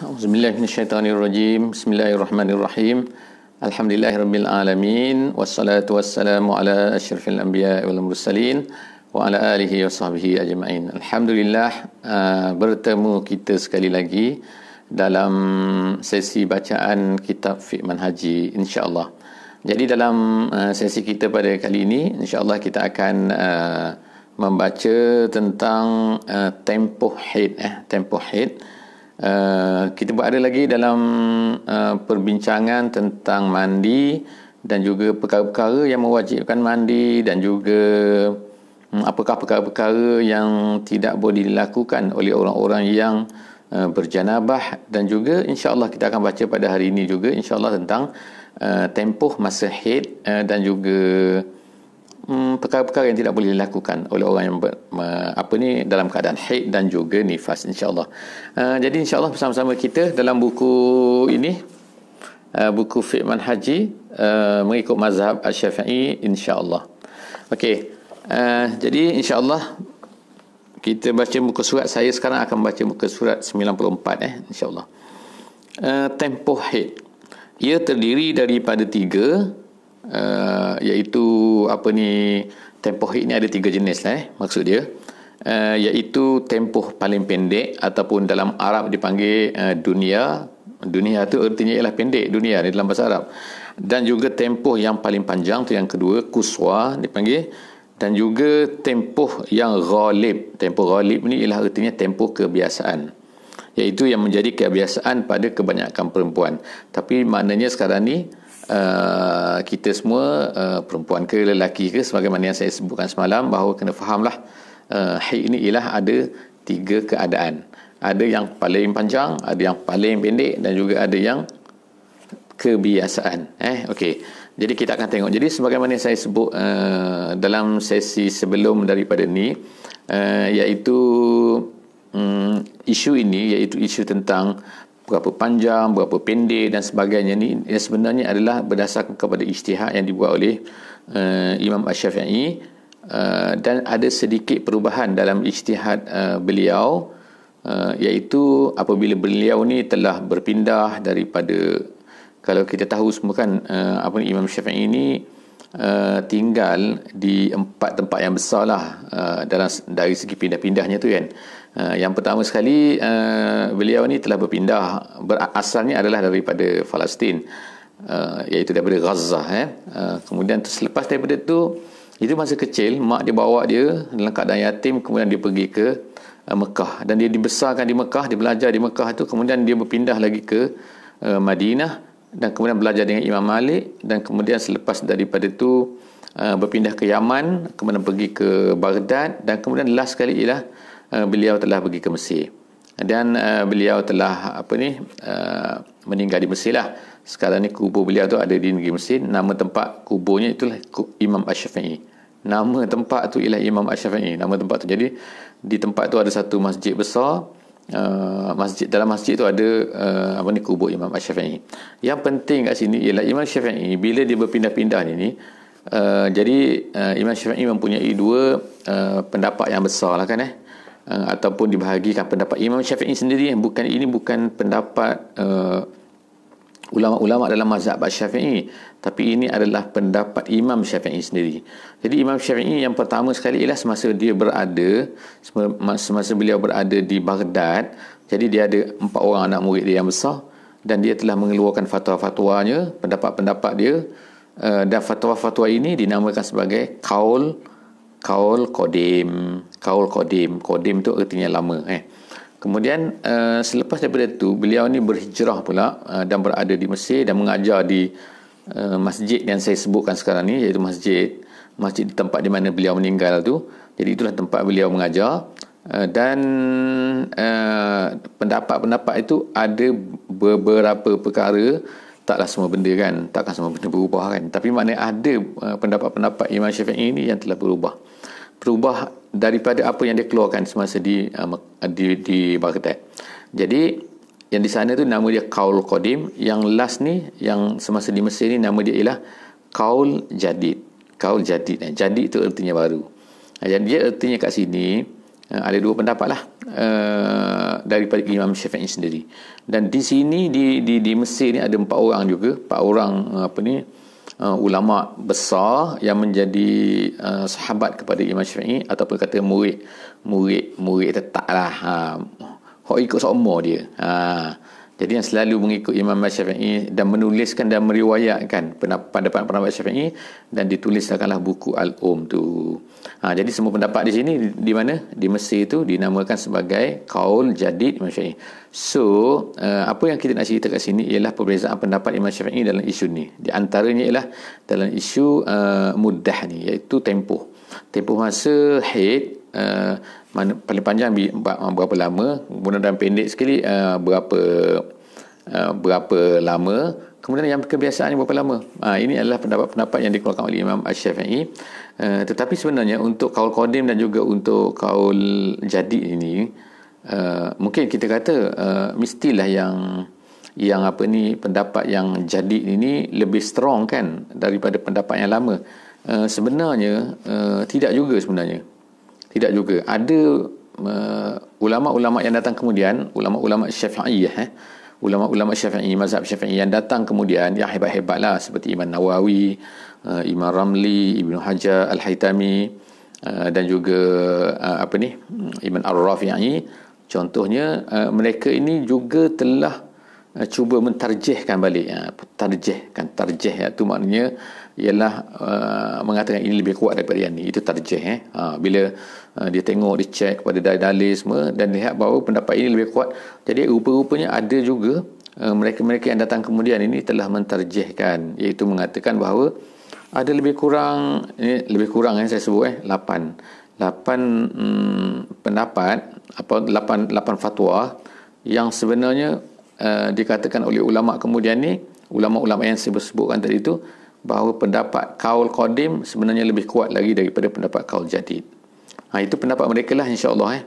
Auzubillahi minasyaitonirrajim. Bismillahirrahmanirrahim. Alhamdulillahirabbil alamin wassalatu wassalamu ala asyrafil anbiya'i wal mursalin wa ala alihi wa sahbihi ajma'in. Alhamdulillah, bertemu kita sekali lagi dalam sesi bacaan kitab Fiqh Manhaji, insya-Allah. Jadi dalam sesi kita pada kali ini, insya-Allah kita akan membaca tentang tempoh haid. Tempoh haid. Kita berada lagi dalam perbincangan tentang mandi dan juga perkara-perkara yang mewajibkan mandi, dan juga apakah perkara-perkara yang tidak boleh dilakukan oleh orang-orang yang berjanabah. Dan juga insya-Allah kita akan baca pada hari ini juga insya-Allah tentang tempoh masa haid dan juga perkara-perkara yang tidak boleh dilakukan oleh orang yang dalam keadaan haid dan juga nifas, insya-Allah. Jadi insya-Allah bersama-sama kita dalam buku ini, buku Fiqh Manhaji, mengikut mazhab Asy-Syafi'i, insya-Allah. Okey. Jadi insya-Allah kita baca muka surat. Saya sekarang akan baca muka surat 94 insya-Allah. Tempoh haid. Ia terdiri daripada tiga, iaitu tempoh haid ni ada tiga jenis maksud dia, iaitu tempoh paling pendek ataupun dalam Arab dipanggil dunia. Dunia tu artinya ialah pendek, dunia ni dalam bahasa Arab. Dan juga tempoh yang paling panjang tu yang kedua, kuswa dipanggil. Dan juga tempoh yang ghalib. Tempoh ghalib ni ialah artinya tempoh kebiasaan, iaitu yang menjadi kebiasaan pada kebanyakan perempuan. Tapi maknanya sekarang ni kita semua, perempuan ke lelaki ke, sebagaimana yang saya sebutkan semalam, bahawa kena fahamlah haid ni ialah ada tiga keadaan. Ada yang paling panjang, ada yang paling pendek, dan juga ada yang kebiasaan. Okey. Jadi kita akan tengok. Jadi sebagaimana saya sebut dalam sesi sebelum daripada ni, iaitu isu ini, iaitu isu tentang berapa panjang, berapa pendek dan sebagainya ni, sebenarnya adalah berdasarkan kepada ijtihad yang dibuat oleh Imam Asy-Syafi'i, dan ada sedikit perubahan dalam ijtihad beliau, iaitu apabila beliau ni telah berpindah daripada, kalau kita tahu semua kan, Imam Syafi'i ni tinggal di 4 tempat yang besar lah, dari segi pindah-pindahnya tu kan. Yang pertama sekali, beliau ni telah berpindah, asalnya adalah daripada Palestin, iaitu daripada Gaza. Kemudian selepas daripada tu, itu masa kecil, mak dia bawa dia dalam keadaan yatim, kemudian dia pergi ke Mekah, dan dia dibesarkan di Mekah, dia belajar di Mekah tu. Kemudian dia berpindah lagi ke Madinah, dan kemudian belajar dengan Imam Malik, dan kemudian selepas daripada tu berpindah ke Yaman, kemudian pergi ke Baghdad, dan kemudian last sekali ialah beliau telah pergi ke Mesir, dan beliau telah meninggal di Mesir lah. Sekarang ni kubur beliau tu ada di negeri Mesir. Nama tempat kuburnya itulah Imam Asy-Syafi'i. Nama tempat tu ialah Imam Asy-Syafi'i, nama tempat tu. Jadi di tempat tu ada satu masjid besar. Dalam masjid tu ada kubur Imam Asy-Syafi'i. Yang penting kat sini ialah Imam Syafi'i bila dia berpindah-pindah ni, jadi Imam Syafi'i mempunyai dua pendapat yang besar lah kan, ataupun dibahagikan pendapat Imam Syafi'i sendiri. Bukan pendapat ulama-ulama dalam mazhab Syafi'i, tapi ini adalah pendapat Imam Syafi'i sendiri. Jadi Imam Syafi'i yang pertama sekali ialah semasa beliau berada di Baghdad. Jadi dia ada 4 orang anak murid dia yang besar, dan dia telah mengeluarkan fatwa-fatwanya, pendapat-pendapat dia, dan fatwa-fatwa ini dinamakan sebagai Qaul Qadim. Qadim tu artinya lama. Kemudian selepas daripada itu, beliau ni berhijrah pula, dan berada di Mesir, dan mengajar di masjid yang saya sebutkan sekarang ni, iaitu masjid di tempat di mana beliau meninggal tu. Jadi itulah tempat beliau mengajar, dan pendapat-pendapat itu ada beberapa perkara. Taklah semua benda kan, takkan semua benda berubah kan, tapi maknanya ada pendapat-pendapat Imam Syafi'i ini yang telah berubah daripada apa yang dia keluarkan semasa di Baghdad. Jadi yang di sana tu nama dia Qaul Qadim. Yang last ni, yang semasa di Mesir ni, nama dia ialah Qaul Jadid. Jadid tu artinya baru. Jadi dia artinya kat sini ada dua pendapat lah daripada Imam Syafi'i sendiri. Dan di sini di Mesir ni ada 4 orang juga, 4 orang ulama besar yang menjadi sahabat kepada Imam Syafi'i, ataupun kata murid tetap lah. Hak ikut seumur dia. Jadi yang selalu mengikut Imam Syafi'i dan menuliskan dan meriwayatkan pendapat Syafi'i, dan dituliskanlah buku Al-Um tu. Jadi semua pendapat di sini di mana? Di Mesir tu dinamakan sebagai Qaul Jadid Imam Syafi'i. So, apa yang kita nak cerita kat sini ialah perbezaan pendapat Imam Syafi'i dalam isu ni. Di antaranya ialah dalam isu muddah ni, iaitu tempoh masa haid. Paling panjang berapa lama, kemudian dalam pendek sekali berapa lama, kemudian yang kebiasaannya berapa lama. Ini adalah pendapat-pendapat yang dikeluarkan oleh Imam Asy-Syafi'i. Tetapi sebenarnya untuk kaul qadim dan juga untuk kaul jadid ini, mungkin kita kata mestilah yang pendapat yang jadid ini lebih strong kan daripada pendapat yang lama. Sebenarnya tidak juga. Ada ulama-ulama yang datang kemudian, ulama-ulama Syafi'iyah, ulama-ulama Syafi'i, mazhab Syafi'i yang datang kemudian, yang hebat-hebatlah, seperti Imam Nawawi, Imam Ramli, Ibnu Hajar Al-Haytami, dan juga Imam Ar-Rafi'i. Contohnya, mereka ini juga telah cuba mentarjihkan balik. Tarjih itu maknanya ialah mengatakan ini lebih kuat daripada yang ni. Itu tarjih. Bila dia tengok, dia cek kepada dalil semua dan lihat bahawa pendapat ini lebih kuat, jadi rupa-rupanya ada juga mereka-mereka yang datang kemudian ini telah mentarjihkan, iaitu mengatakan bahawa ada lebih kurang saya sebut 8 pendapat, 8 fatwa yang sebenarnya dikatakan oleh ulama kemudian ni, ulama-ulama yang saya sebutkan tadi itu, bahawa pendapat kaul qadim sebenarnya lebih kuat lagi daripada pendapat kaul jadid. Itu pendapat mereka lah, insya-Allah.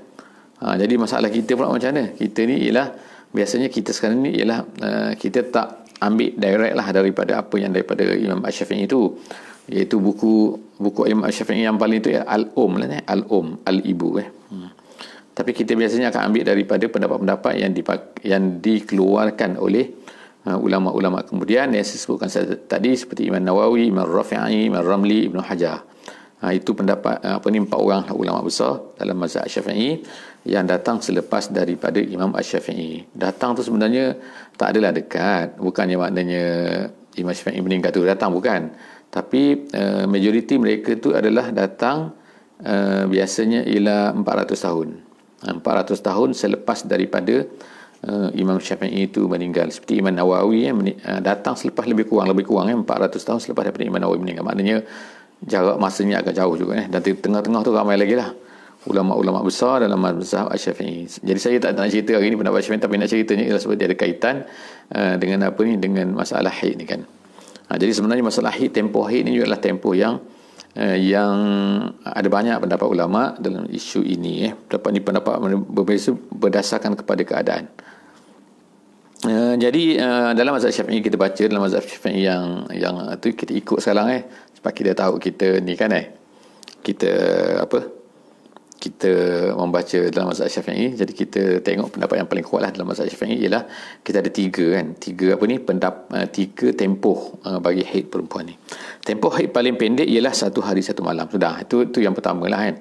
Jadi masalah kita pula macam mana? Kita ni ialah, biasanya kita sekarang ni ialah kita tak ambil direct lah daripada apa yang daripada Imam Asy-Syafi'i itu, iaitu buku Imam Asy-Syafi'i yang paling itu Al-Um lah, Al-Um, Al-Ibu. Tapi kita biasanya akan ambil daripada pendapat-pendapat yang dikeluarkan oleh ulama-ulama kemudian yang saya sebutkan tadi, seperti Imam Nawawi, Imam Rafi'i, Imam Ramli, Ibnu Hajar. Itu pendapat 4 orang ulama besar dalam mazhab Syafi'i yang datang selepas daripada Imam Asy-Syafi'i. Datang tu sebenarnya tak adalah dekat, bukannya maknanya Imam Syafi'i meninggal tu datang, bukan. Tapi majoriti mereka tu adalah datang biasanya ialah 400 tahun. 400 tahun selepas daripada Imam Syafi'i itu meninggal. Seperti Imam Nawawi datang selepas lebih kurang 400 tahun selepas daripada Imam Nawawi meninggal. Maknanya jarak masanya agak jauh juga. Dan di tengah-tengah tu ramai lagi lah ulama-ulama besar dalam mazhab Asy-Syafi'i. Jadi saya tak nak cerita hari ni pendapat Syafi'i, tapi nak ceritanya ialah sebab dia ada kaitan dengan dengan masalah haid ni kan. Jadi sebenarnya masalah haid, tempoh haid ni juga adalah tempoh yang ada banyak pendapat ulama dalam isu ini. Pendapat berbeza berdasarkan kepada keadaan. Jadi dalam mazhab Syafi'i, kita baca dalam mazhab Syafi'i yang tu kita ikut sekarang sebab kita tahu kita ni kan kita membaca dalam mazhab Syafi'i. Jadi kita tengok pendapat yang paling kuat lah dalam mazhab Syafi'i ialah kita ada tiga tempoh bagi haid perempuan ni. Tempoh haid paling pendek ialah 1 hari 1 malam. Sudah, itu yang pertama lah kan.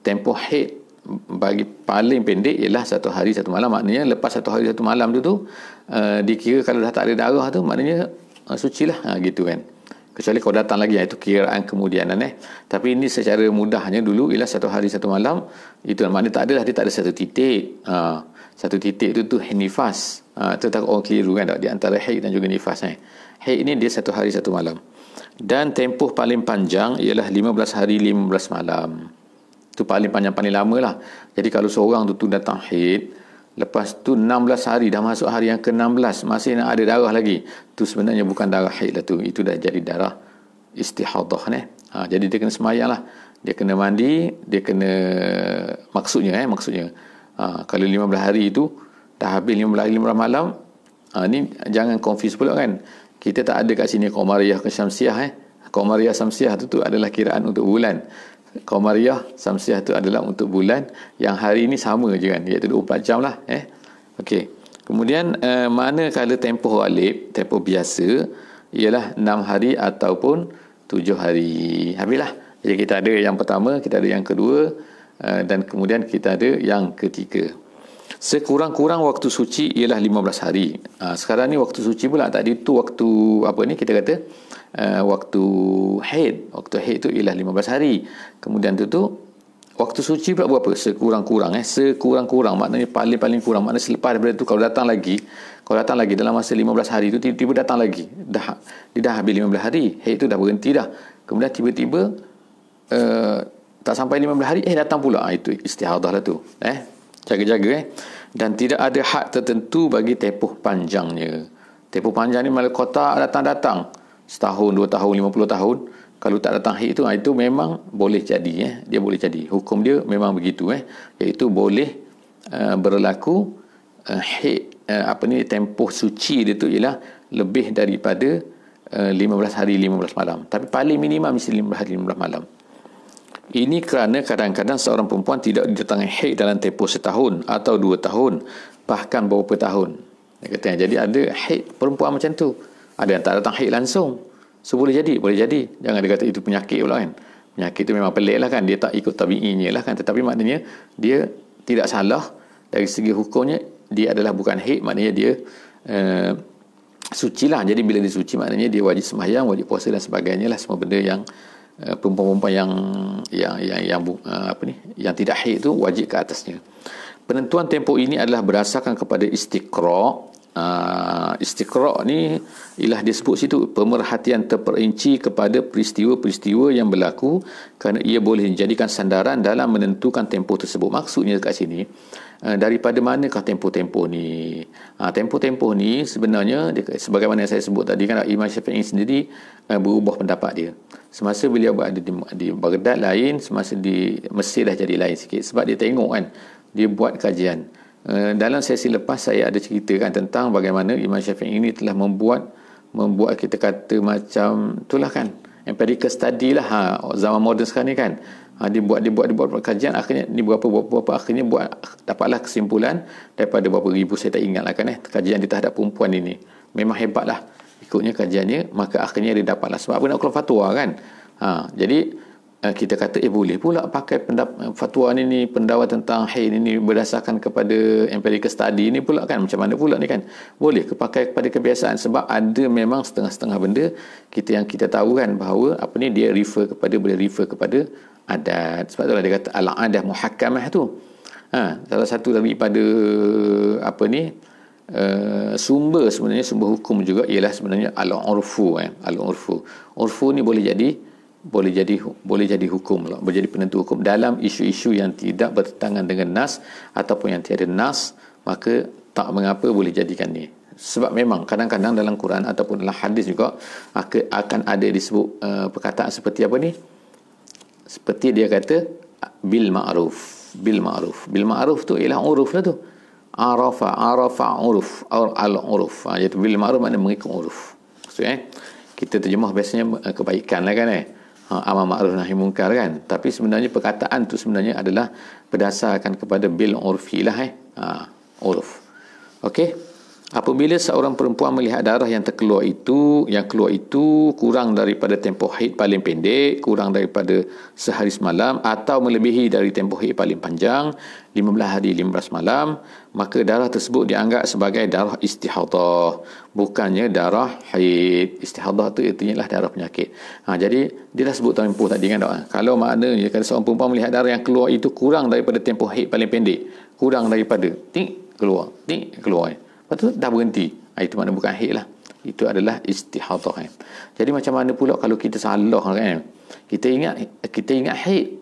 Tempoh haid bagi paling pendek ialah 1 hari 1 malam. Maknanya lepas 1 hari 1 malam tu dikira kalau dah tak ada darah tu maknanya suci lah, gitu kan. Kecuali kalau datang lagi, itu kiraan kemudianan. Tapi ini secara mudahnya dulu ialah 1 hari 1 malam. Itu maknanya tak ada, dia tak ada satu titik. Satu titik itu nifas. Itu tak orang keliru kan, di antara haid dan juga nifas. Haid ini dia 1 hari 1 malam. Dan tempoh paling panjang ialah 15 hari 15 malam. Itu paling panjang, paling lama lah. Jadi kalau seorang tu datang haid, lepas tu 16 hari, dah masuk hari yang ke-16, masih nak ada darah lagi, tu sebenarnya bukan darah haid lah tu. Itu dah jadi darah istihadah ni. Jadi dia kena semayang lah. Dia kena mandi, dia kena maksudnya kalau 15 hari itu dah habis 15 hari 15 malam, ni jangan confuse pula kan. Kita tak ada kat sini Qamariyah ke Syamsiah. Qamariyah Syamsiah tu adalah kiraan untuk bulan. Qamariyah, Samsiah tu adalah untuk bulan yang hari ini sama je kan, iaitu 24 jam lah. Okey. Kemudian manakala tempoh ghalib, tempoh biasa, ialah 6 hari ataupun 7 hari. Habislah. Jadi kita ada yang pertama, kita ada yang kedua, dan kemudian kita ada yang ketiga. Sekurang-kurang waktu suci ialah 15 hari. Sekarang ni waktu suci pula, tadi tu waktu apa ni kita kata waktu haid. Waktu haid tu ialah 15 hari. Kemudian tu waktu suci pula berapa? Sekurang-kurang sekurang-kurang maknanya paling-paling kurang. Maknanya selepas daripada tu kalau datang lagi dalam masa 15 hari tu tiba-tiba datang lagi. Dia dah habis 15 hari. Haid tu dah berhenti dah. Kemudian tiba-tiba tak sampai 15 hari datang pula. Itu istihadah lah tu. Jaga-jaga dan tidak ada had tertentu bagi tempoh panjangnya. Tempoh panjang ni malah kotak datang-datang setahun, 2 tahun, 50 tahun. Kalau tak datang haid itu memang boleh jadi dia boleh jadi. Hukum dia memang begitu iaitu boleh berlaku haid tempoh suci dia tu ialah lebih daripada 15 hari 15 malam. Tapi paling minimum mesti 15 hari 15 malam. Ini kerana kadang-kadang seorang perempuan tidak didatangi haid dalam tempoh setahun atau 2 tahun, bahkan beberapa tahun. Dia kata, jadi ada haid perempuan macam tu. Ada yang tak datang haid langsung. So boleh jadi. Jangan dia kata itu penyakit pula kan. Penyakit tu memang pelik lah kan. Dia tak ikut tabi'inya lah kan. Tetapi maknanya dia tidak salah dari segi hukumnya. Dia adalah bukan haid, maknanya dia suci lah. Jadi bila dia suci maknanya dia wajib sembahyang, wajib puasa dan sebagainya lah. Semua benda yang perempuan-perempuan yang tidak haid itu wajib ke atasnya. Penentuan tempoh ini adalah berdasarkan kepada istiqra'. Istiqra' ni ialah disebut situ pemerhatian terperinci kepada peristiwa-peristiwa yang berlaku kerana ia boleh dijadikan sandaran dalam menentukan tempoh tersebut. Maksudnya kat sini daripada manakah tempoh-tempoh ni? Tempoh-tempoh ni sebenarnya sebagaimana yang saya sebut tadi kan, Imam Syafi'i sendiri berubah pendapat dia. Semasa beliau berada di Baghdad lain, semasa di Mesir dah jadi lain sikit. Sebab dia tengok kan, dia buat kajian. Dalam sesi lepas saya ada ceritakan tentang bagaimana Imam Syafi'i ini telah membuat kita kata macam itulah kan, empirical study lah zaman moden sekarang ni kan. Dia buat kajian, akhirnya ni berapa akhirnya dapatlah kesimpulan daripada berapa ribu, saya tak ingat lah kan kajian di terhadap perempuan ini. Memang hebat lah ikutnya kajiannya, maka akhirnya dia dapatlah. Sebab apa nak keluar fatwa kan. Jadi kita kata boleh pula pakai fatwa ni pendakwah tentang haid ini berdasarkan kepada empirical study ni pula kan. Macam mana pula ni kan, boleh pakai kepada kebiasaan. Sebab ada memang setengah-setengah benda yang kita tahu kan bahawa dia boleh refer kepada adat. Sebab itulah dia kata al-adah muhakkamah tu. Salah satu daripada sumber hukum juga ialah sebenarnya al-urfu. Urfu ni boleh jadi hukum lah, boleh jadi penentu hukum dalam isu-isu yang tidak bertentangan dengan nas ataupun yang tiada nas, maka tak mengapa boleh jadikan ni. Sebab memang kadang-kadang dalam Quran ataupun dalam hadis juga akan ada disebut perkataan seperti apa ni, seperti dia kata bil ma'ruf tu ialah uruf lah tu. Arafa uruf al-uruf. Iaitu bil ma'ruf maknanya mengikut uruf. Maksudnya kita terjemah biasanya kebaikan lah kan amar ma'ruf nahi munkar kan. Tapi sebenarnya perkataan tu sebenarnya adalah berdasarkan kepada bil urfi lah uruf. Okey. Apabila seorang perempuan melihat darah yang keluar itu kurang daripada tempoh haid paling pendek, kurang daripada sehari semalam atau melebihi dari tempoh haid paling panjang 15 hari 15 malam, maka darah tersebut dianggap sebagai darah istihadah, bukannya darah haid. Istihadah tu artinya darah penyakit. Jadi dia dah sebut tempoh tadi kan. Kalau maknanya kalau seorang perempuan melihat darah yang keluar itu kurang daripada tempoh haid paling pendek, kurang daripada keluar. Lepas tu dah berhenti. Itu makna bukan haid lah. Itu adalah istihadah kan. Jadi macam mana pula kalau kita salah kan? Kita ingat haid.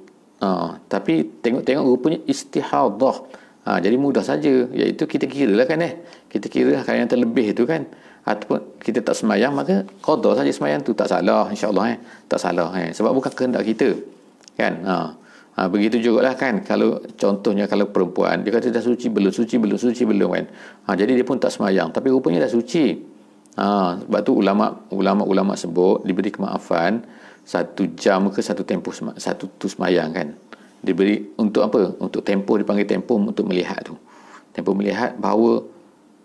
Tapi tengok rupanya istihadah. Jadi mudah saja. Iaitu kita kira lah kan Kita kira kalau yang terlebih itu kan. Ataupun kita tak semayang, maka qada saja semayang tu. Tak salah insyaAllah Tak salah Sebab bukan kehendak kita. Kan? Begitu jugalah kan, kalau contohnya kalau perempuan dia kata dah suci belum kan. Jadi dia pun tak semayang tapi rupanya dah suci. Sebab tu ulama sebut diberi kemaafan 1 jam ke satu tempoh satu tu semayang kan. Diberi untuk apa? Untuk tempoh, dipanggil tempoh untuk melihat tu. Tempoh melihat bahawa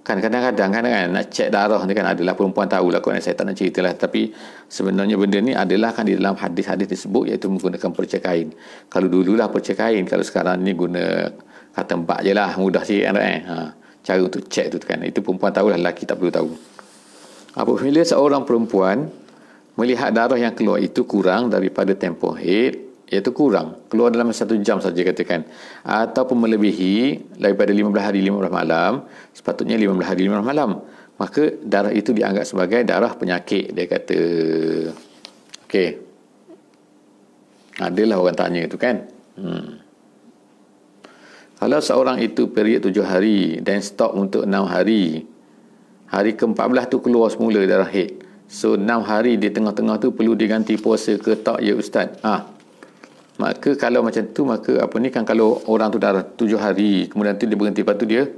kan kadang-kadang kan nak cek darah ni kan, adalah perempuan tahulah kot, saya tak nak ceritalah, tapi sebenarnya benda ni adalah kan di dalam hadis-hadis disebut, iaitu menggunakan perca kain. Kalau dululah perca kain, kalau sekarang ni guna kata mbak je lah, mudah sikit kan. Cara untuk cek tu kan, itu perempuan tahulah, lelaki tak perlu tahu. Apabila seorang perempuan melihat darah yang keluar itu kurang daripada tempoh haid, iaitu kurang, keluar dalam 1 jam saja katakan, ataupun melebihi daripada 15 hari 15 malam, sepatutnya 15 hari 15 malam, maka darah itu dianggap sebagai darah penyakit, dia kata. Okey, adalah orang tanya tu kan. Kalau seorang itu period 7 hari dan stop untuk 6 hari, hari ke-14 tu keluar semula darah haid, so 6 hari di tengah-tengah tu perlu diganti puasa ke tak ya ustaz? Maka kalau macam tu, maka apa ni kan, kalau orang tu dah 7 hari kemudian tu dia berhenti, lepas tu dia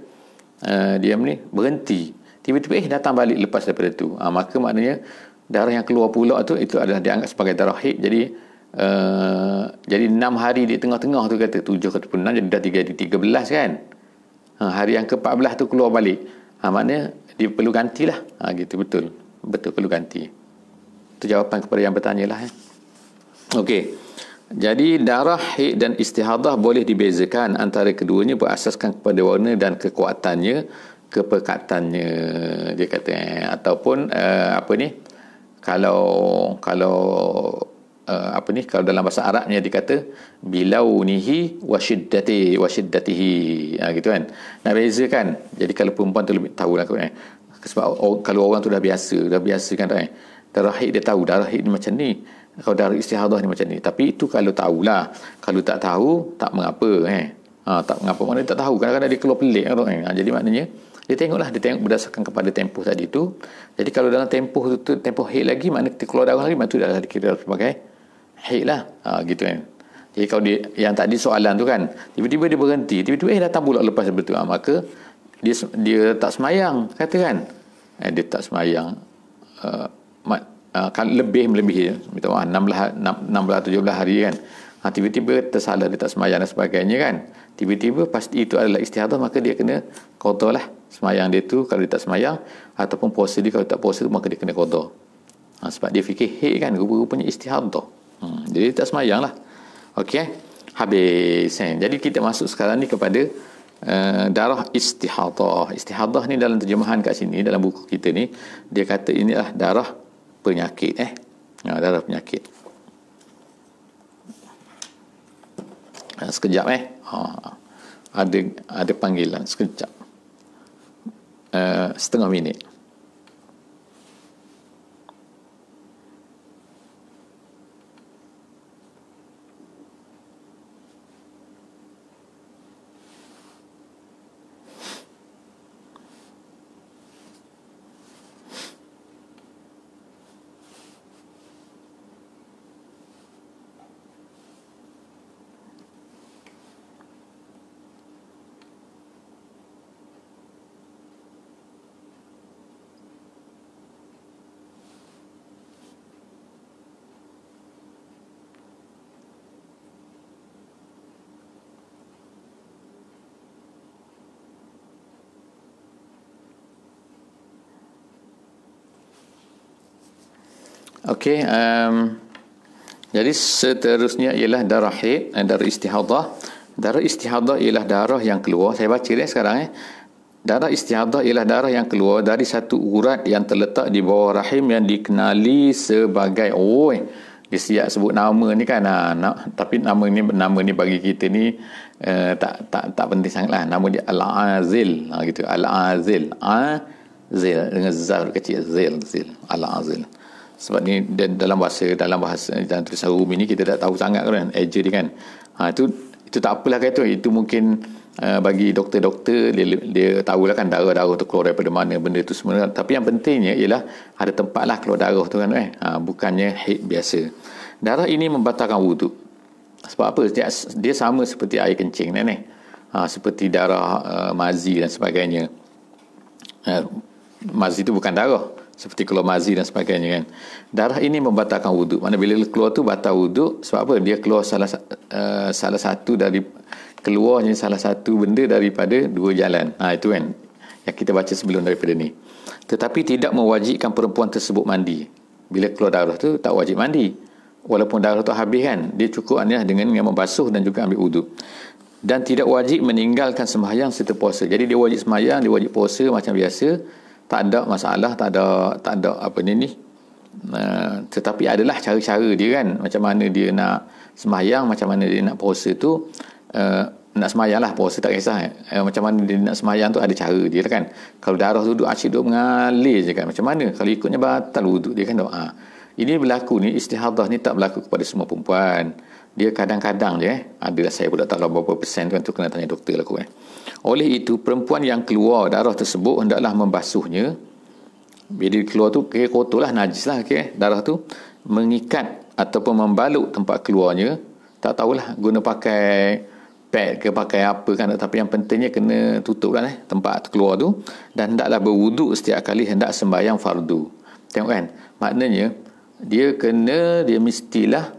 berhenti, tiba-tiba datang balik lepas daripada tu, maka maknanya darah yang keluar pula tu, itu adalah dianggap sebagai darah haid. Jadi 6 hari di tengah-tengah tu kata 7 ke 6, jadi dah 13 kan. Hari yang ke-14 tu keluar balik, maknanya dia perlu gantilah. Gitu, betul perlu ganti. Itu jawapan kepada yang bertanya lah. Okey. Jadi darah haid dan istihadah boleh dibezakan antara keduanya berasaskan kepada warna dan kekuatannya, kepekatannya, dia kata. Ataupun kalau dalam bahasa Arabnya dikata bilaunihi wasyiddatihi, gitu kan. Nak bezakan. Jadi kalau perempuan tu lebih tahulah kan. Sebab kalau orang tu dah biasa kan, darah haid dia tahu darah haid ni macam ni, kalau darah istihadah ni macam ni. Tapi itu kalau tahulah. Kalau tak tahu, tak mengapa. Tak mengapa, maknanya tak tahu. Kadang-kadang dia keluar pelik kan. Jadi maknanya dia tengok berdasarkan kepada tempoh tadi tu. Jadi kalau dalam tempoh tu, tempoh haid lagi, maknanya keluar darah lagi, maknanya tu dah dikira sebagai haid lah. Gitu kan. Jadi kalau dia, yang tadi soalan tu kan, tiba-tiba dia berhenti, tiba-tiba datang pula lepas betul, maka dia tak semayang, kata kan. Dia tak semayang. Kan lebih minta maaf 16 17 hari kan, tiba-tiba tersalah, dia tak semayang dan sebagainya kan, tiba-tiba pasti itu adalah istihadah, maka dia kena qada lah semayang dia tu kalau dia tak semayang, ataupun puasa dia kalau tak puasa tu, maka dia kena qada. Sebab dia fikir haid kan, rupanya istihadah, jadi dia tak semayang lah. Okey, habis. Jadi kita masuk sekarang ni kepada darah istihadah. Istihadah ni dalam terjemahan kat sini, dalam buku kita ni, dia kata inilah darah penyakit. Darah penyakit. Sekejap ada panggilan sekejap. Setengah minit. Okey, jadi seterusnya ialah darah haid, darah istihadah. Darah istihadah ialah darah yang keluar, saya baca dia sekarang. Darah istihadah ialah darah yang keluar dari satu urat yang terletak di bawah rahim yang dikenali sebagai, dia siap sebut nama ni kan, tapi nama ni bagi kita ni tak penting sangatlah. Nama dia Al-Azil, gitu. Al-Azil, Azil dengan zal kecil, zil, Al-Azil. Sebab ni dalam bahasa dalam tulisan Rumi ni kita tak tahu sangat kan eja dia kan. Itu tak apalah kata itu mungkin bagi doktor-doktor dia tahulah kan darah-darah tu keluar daripada mana, benda tu semua. Tapi yang pentingnya ialah ada tempat lah keluar darah tu kan, bukannya haid biasa. Darah ini membatalkan wuduk. Sebab apa? Dia sama seperti air kencing ni. Seperti darah mazi dan sebagainya. Mazi itu bukan darah, seperti keluar mazi dan sebagainya kan. Darah ini membatalkan wuduk. Mana bila keluar tu batal wuduk, sebab apa? Dia keluar salah satu dari keluarnya salah satu benda daripada dua jalan. Itu kan yang kita baca sebelum daripada ni. Tetapi tidak mewajibkan perempuan tersebut mandi. Bila keluar darah tu tak wajib mandi. Walaupun darah tu habis kan, dia cukup hanya dengan membasuh dan juga ambil wuduk. Dan tidak wajib meninggalkan sembahyang serta puasa. Jadi dia wajib sembahyang, dia wajib puasa macam biasa. Tak ada masalah, tak ada apa ni. Tetapi adalah cara-cara dia kan, macam mana dia nak sembahyang, macam mana dia nak puasa tu. Nak sembahyang lah, puasa tak kisah. Macam mana dia nak sembahyang tu ada cara dia kan. Kalau darah tu asyik mengalir je kan, macam mana? Kalau ikutnya batal wuduk dia kan doa. Ini berlaku ni, istihadah ni tak berlaku kepada semua perempuan. Dia kadang-kadang je adalah, saya pun tak tahu berapa persen tu, kena tanya doktor lah kot. Oleh itu, perempuan yang keluar darah tersebut hendaklah membasuhnya. Bila keluar tu kira kotor lah, najis lah kira darah tu, mengikat ataupun membalut tempat keluarnya. Tak tahulah guna pakai pad ke pakai apa kan, tapi yang pentingnya kena tutup lah tempat keluar tu. Dan hendaklah berwuduk setiap kali hendak sembahyang fardu. Tengok kan, maknanya dia mestilah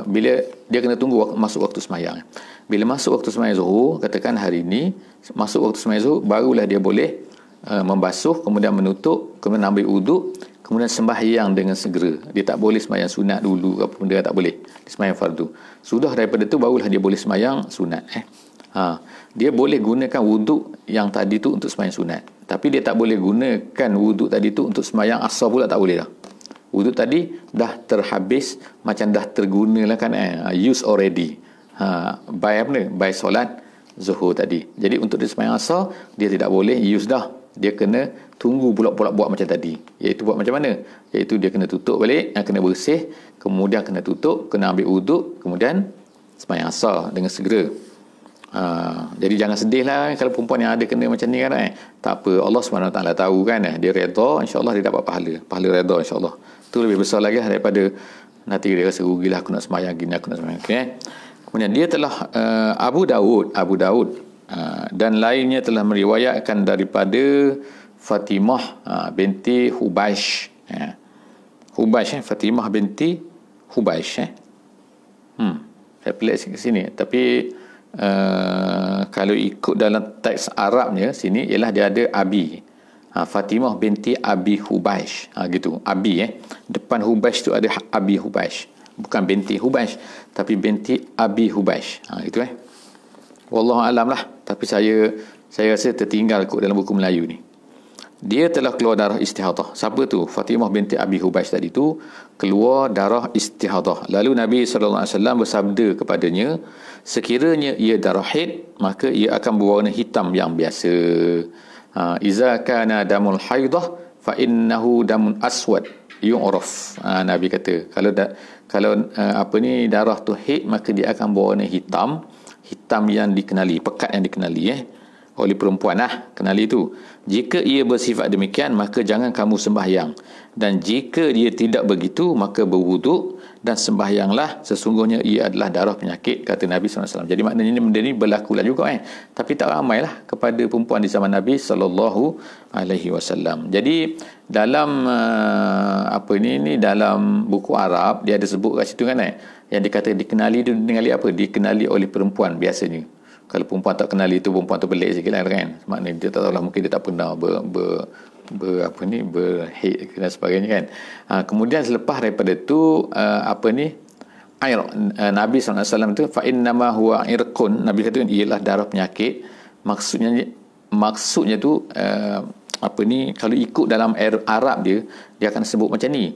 bila dia kena tunggu masuk waktu sembahyang. Bila masuk waktu sembahyang zuhur, katakan hari ini masuk waktu sembahyang zuhur, barulah dia boleh membasuh, kemudian menutup, kemudian ambil wuduk, kemudian sembahyang dengan segera. Dia tak boleh sembahyang sunat dulu, apa benda tak boleh. Dia sembahyang fardu. Sudah daripada tu barulah dia boleh sembahyang sunat. Dia boleh gunakan wuduk yang tadi tu untuk sembahyang sunat. Tapi dia tak boleh gunakan wuduk tadi tu untuk sembahyang asar pula, tak boleh dah. Wuduk tadi dah terhabis, macam dah terguna lah kan, use already. By solat zuhur tadi. Jadi untuk dia sembahyang asar, dia tidak boleh use dah. Dia kena tunggu pula buat macam tadi. Iaitu buat macam mana? Iaitu dia kena tutup balik, kena bersih, kemudian kena tutup, kena ambil wuduk, kemudian sembahyang asar dengan segera. Jadi jangan sedih lah kalau perempuan yang ada kena macam ni kan. Tak apa, Allah SWT tahu kan. Dia redha, insyaAllah dia dapat pahala redha insyaAllah. Itu lebih besar lagi daripada nanti dia rasa rugilah, aku nak sembahyang gini, aku nak sembahyang gini. Kemudian dia telah Abu Daud dan lainnya telah meriwayatkan daripada Fatimah binti Hubaish. Fatimah binti Hubaish. Saya pelik sikit sini, tapi kalau ikut dalam teks Arabnya sini ialah dia ada Abi. Fatimah binti Abi Hubaish. Gitu. Abi depan Hubaish tu ada Abi Hubaish. Bukan binti Hubaish, tapi binti Abi Hubaish. Gitu Wallahu alam lah. Tapi saya rasa tertinggal kot dalam buku Melayu ni. Dia telah keluar darah istihadah. Siapa tu? Fatimah binti Abi Hubaish tadi tu keluar darah istihadah. Lalu Nabi SAW bersabda kepadanya, sekiranya ia darah haid, maka ia akan berwarna hitam yang biasa. Iza kana damul haidah fa innahu damun aswad yu'raf. Nabi kata kalau darah tu haid, maka dia akan berwarna hitam yang dikenali, pekat yang dikenali oleh perempuan kenali itu. Jika ia bersifat demikian, maka jangan kamu sembahyang, dan jika dia tidak begitu, maka berwuduk dan sembahyanglah, sesungguhnya ia adalah darah penyakit, kata Nabi SAW. Jadi maknanya benda ni berlaku lah juga tapi tak ramailah kepada perempuan di zaman Nabi SAW. Jadi dalam dalam buku Arab dia ada sebut kat situ kan yang dikata dikenali apa? Dikenali oleh perempuan biasanya. Kalau perempuan tak kenali tu, perempuan tu pelik sikit lah kan. Maknanya dia tak tahulah, mungkin dia tak pernah berhaid dan sebagainya kan. Kemudian selepas daripada tu air Nabi SAW tu fa innama huwa irqun, Nabi kata ialah darah penyakit. Maksudnya tu kalau ikut dalam Arab dia akan sebut macam ni.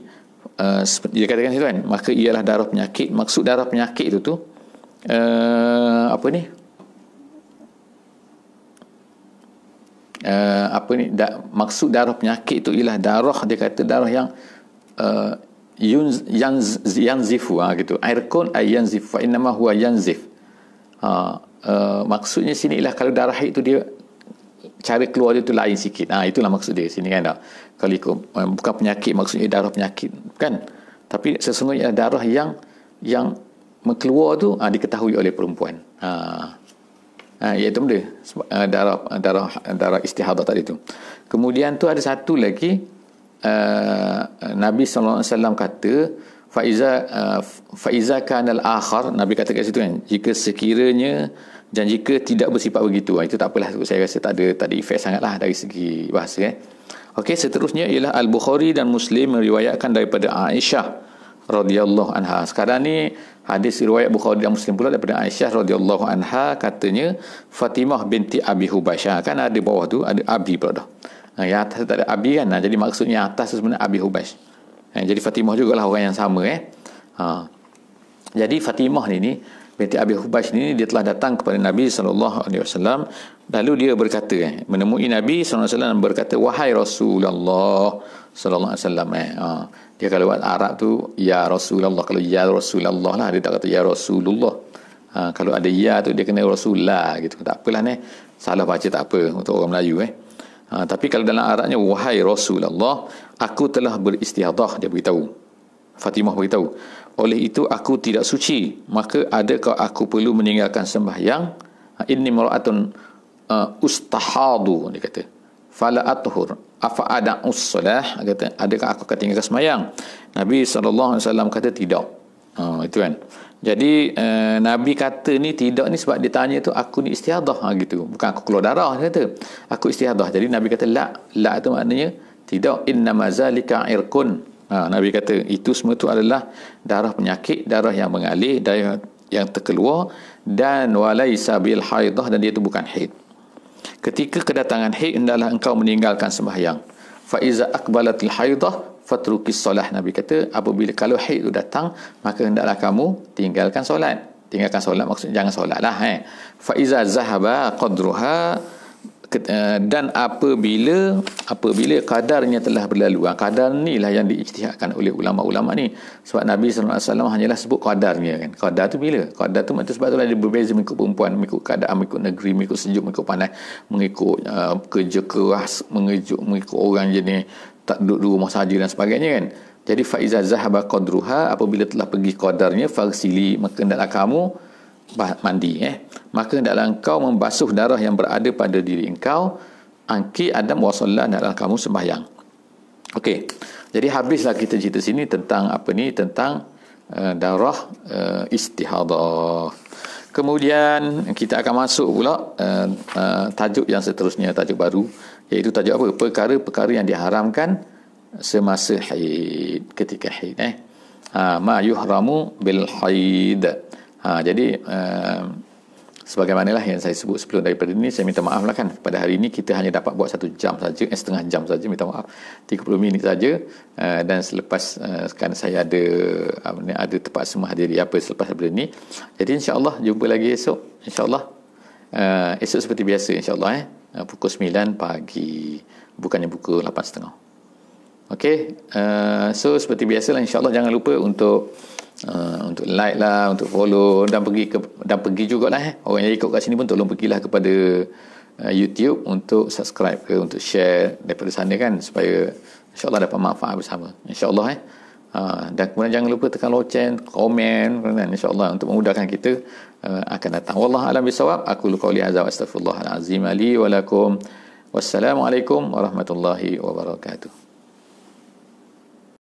Dia katakan situ kan, maka ialah darah penyakit. Maksud darah penyakit itu tu maksud darah penyakit itu ialah darah, dia kata darah yang yanzifu gitu. Irqun ay yanzif fa innama huwa yanzif. Maksudnya sini ialah kalau darah itu dia cara keluar dia tu lain sikit. Itulah maksud dia sini kan. Kalau ikut bukan penyakit, maksudnya darah penyakit kan. Tapi sesungguhnya darah yang keluar tu diketahui oleh perempuan. Iaitu benda darah istihadah tadi tu. Kemudian tu ada satu lagi Nabi SAW kata faiza kanal akhar, Nabi kata kat situ kan, jika sekiranya dan jika tidak bersifat begitu, itu tak apalah, saya rasa tak ada efek sangatlah dari segi bahasa. Okey, seterusnya ialah Al-Bukhari dan Muslim meriwayatkan daripada Aisyah radhiyallahu anha. Sekarang ni hadis riwayat Bukhari dan Muslim pula daripada Aisyah radhiyallahu anha, katanya Fatimah binti Abi Hubasyah, kan ada bawah tu ada Abi pula dah. Yang atas tak ada Abi kan, jadi maksudnya atas tu sebenarnya Abi Hubash. Jadi Fatimah jugalah orang yang sama. Jadi Fatimah ni binti Abi Hubash ni, dia telah datang kepada Nabi SAW. Lalu dia berkata, menemui Nabi SAW dan berkata, wahai Rasulullah SAW. Dia kalau buat Arab tu ya Rasulullah, kalau ya Rasulullah lah, dia tak kata ya Rasulullah. Kalau ada ya tu dia kena Rasulullah gitu. Tak apalah ni, salah baca tak apa untuk orang Melayu. Tapi kalau dalam Arabnya, wahai Rasulullah, aku telah beristihadah, dia beritahu. Fatimah beritahu, oleh itu aku tidak suci, maka adakah aku perlu meninggalkan sembahyang? Inni mar'atun ustahadu, dia kata, fala athur afa ada'us salah, kata, adakah aku akan tinggalkan sembahyang? Nabi SAW kata tidak. Itu kan. Jadi Nabi kata ni tidak ni sebab dia tanya tu, aku ni istihadah gitu, bukan aku keluar darah, dia kata aku istihadah. Jadi Nabi kata la itu maknanya tidak, innama zalika irqun. Nabi kata itu semua tu adalah darah penyakit, darah yang mengalir, darah yang terkeluar, dan walaisa bil haidah, dan dia itu bukan haid. Ketika kedatangan haid, hendaklah engkau meninggalkan sembahyang. Fa iza aqbalatil haidah fatrukis solah. Nabi kata apabila kalau haid itu datang, maka hendaklah kamu tinggalkan solat. Tinggalkan solat maksudnya jangan solat lah. Fa iza zahaba qadruha, dan apabila kadarnya telah berlalu. Kadar ni lah yang diijtihadkan oleh ulama-ulama ni, sebab Nabi SAW hanyalah sebut kadarnya kan. Kadar tu bila? Kadar tu maksud sebab tu lah dia berbeza mengikut perempuan, mengikut keadaan, mengikut negeri, mengikut sejuk, mengikut panas, mengikut kerja keras, mengikut orang jenis tak duduk di rumah saja dan sebagainya kan. Jadi faiza zahaba qadruha, apabila telah pergi qadarnya, fagsili, maka hendaklah kamu mandi. Maka hendaklah engkau membasuh darah yang berada pada diri engkau, angki adam wa sallah, hendaklah kamu sembahyang. Okey, jadi habislah kita cerita sini tentang apa ni, tentang darah istihadah. Kemudian kita akan masuk pula tajuk yang seterusnya, tajuk baru, iaitu tajuk apa? Perkara-perkara yang diharamkan semasa haid, ketika haid. Ma yuhramu bil haid. Jadi sebagaimanalah yang saya sebut sebelum daripada ini, saya minta maaf lah kan, pada hari ini kita hanya dapat buat 1 jam saja, setengah jam saja, minta maaf, 30 minit saja. Dan selepas kan saya ada terpaksa menghadiri selepas daripada ini. Jadi insya-Allah jumpa lagi esok, insya-Allah. Esok seperti biasa, insya-Allah pukul 9 pagi, bukannya pukul 8.30. Okey, so seperti biasalah, insya-Allah jangan lupa untuk like lah, untuk follow, dan pergi jugalah orang yang ikut kat sini pun tolong pergilah kepada YouTube untuk subscribe ke, untuk share daripada sana kan, supaya insya-Allah dapat manfaat bersama, insya-Allah. Dan kemudian jangan lupa tekan loceng, komen kan, insya-Allah untuk memudahkan kita akan datang. Wallahu a'lam bisawab. Aku qouli hadza wa astaghfirullahal azim li wa lakum. Wassalamualaikum warahmatullahi wabarakatuh.